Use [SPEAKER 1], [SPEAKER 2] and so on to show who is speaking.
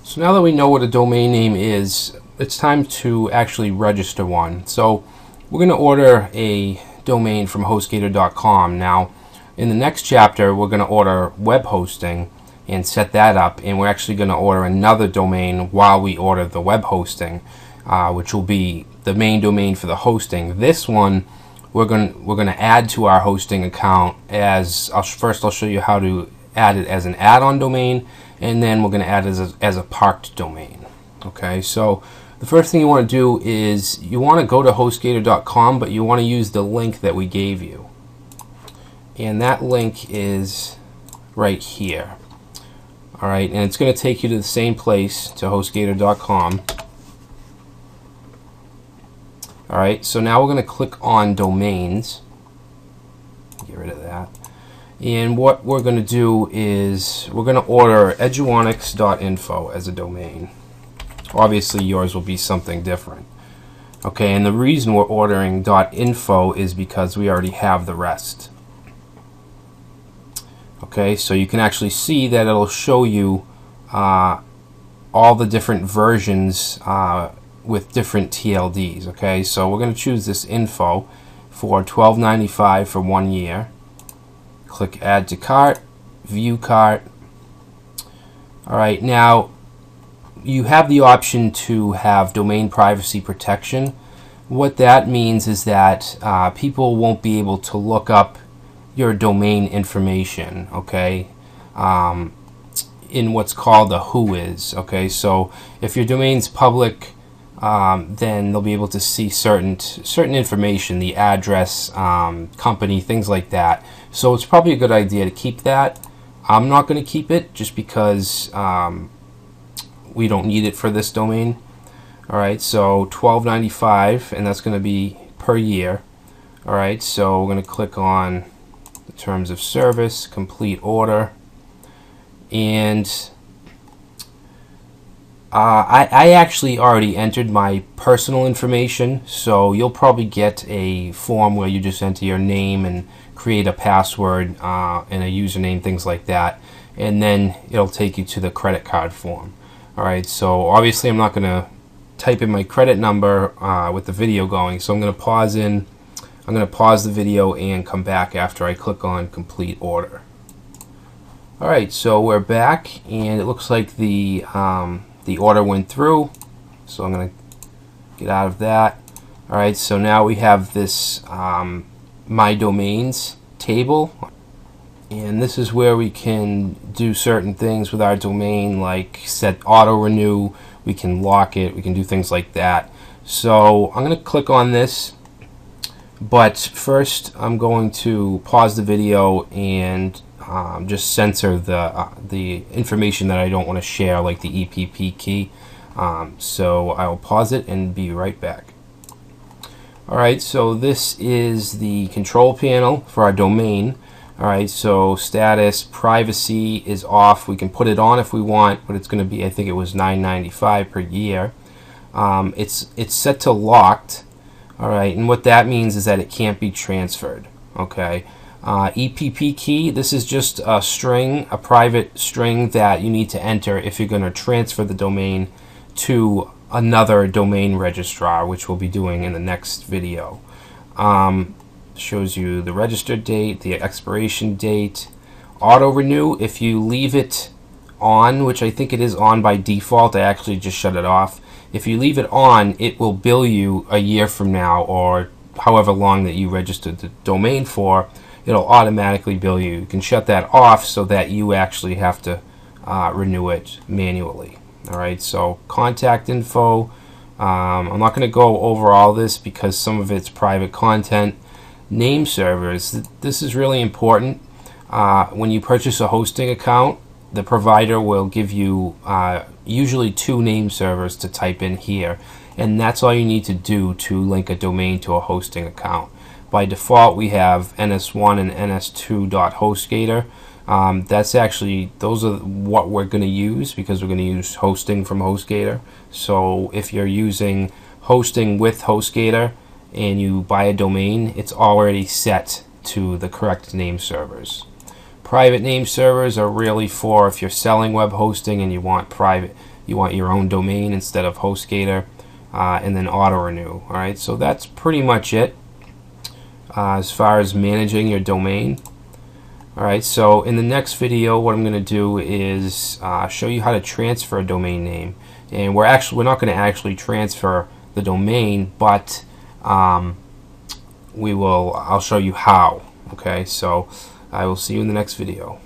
[SPEAKER 1] So now that we know what a domain name is, it's time to actually register one. So we're going to order a domain from HostGator.com. Now, in the next chapter, we're going to order web hosting and set that up, and we're actually going to order another domain while we order the web hosting, which will be the main domain for the hosting. This one we're going to add to our hosting account as I'll show you how to add it as an add-on domain, and then we're going to add it as a parked domain. Okay, so the first thing you want to do is you want to go to HostGator.com, but you want to use the link that we gave you, and that link is right here. Alright, and it's going to take you to the same place, to HostGator.com. Alright, so now we're going to click on domains. Get rid of that. And what we're going to do is we're going to order eduonics.info as a domain. Obviously yours will be something different. Okay, and the reason we're ordering .info is because we already have the rest. Okay, so you can actually see that it'll show you all the different versions with different TLDs. Okay, so we're going to choose this info for $12.95 for 1 year. Click add to cart, view cart. Alright, now you have the option to have domain privacy protection. What that means is that people won't be able to look up your domain information, okay, in what's called a whois. Okay, so if your domain's public, then they'll be able to see certain information, the address, company, things like that. So it's probably a good idea to keep that. I'm not going to keep it just because we don't need it for this domain. Alright, so $12.95, and that's going to be per year. Alright, so we're going to click on the terms of service, complete order, and I actually already entered my personal information, so you'll probably get a form where you just enter your name and create a password and a username, things like that, and then it'll take you to the credit card form. Alright, so obviously I'm not going to type in my credit number with the video going, so I'm going to pause the video and come back after I click on complete order. Alright, so we're back, and it looks like the order went through, so I'm going to get out of that. Alright, so now we have this My Domains table, and this is where we can do certain things with our domain, like set auto renew, we can lock it, we can do things like that. So I'm going to click on this, but first I'm going to pause the video and just censor the information that I don't want to share, like the EPP key. So I will pause it and be right back. Alright, so this is the control panel for our domain. Alright, so status, privacy is off. We can put it on if we want, but it's going to be, I think it was $9.95 per year. It's set to locked. Alright, and what that means is that it can't be transferred. Okay. EPP key, this is just a string, a private string that you need to enter if you're going to transfer the domain to another domain registrar, which we'll be doing in the next video. Shows you the registered date, the expiration date, auto renew. If you leave it on, which I think it is on by default, I actually just shut it off. If you leave it on, it will bill you a year from now, or however long that you registered the domain for. It'll automatically bill you. You can shut that off so that you actually have to renew it manually. Alright, so contact info. I'm not going to go over all this because some of it's private content. Name servers. This is really important. When you purchase a hosting account, the provider will give you usually 2 name servers to type in here, and that's all you need to do to link a domain to a hosting account. By default, we have ns1 and ns2.hostgator. That's actually, those are what we're going to use because we're going to use hosting from HostGator. So if you're using hosting with HostGator and you buy a domain, it's already set to the correct name servers. Private name servers are really for if you're selling web hosting and you want your own domain instead of HostGator, and then auto renew. All right, so that's pretty much it as far as managing your domain. All right, so in the next video, what I'm going to do is show you how to transfer a domain name, and we're not going to actually transfer the domain, but I'll show you how. Okay, so I will see you in the next video.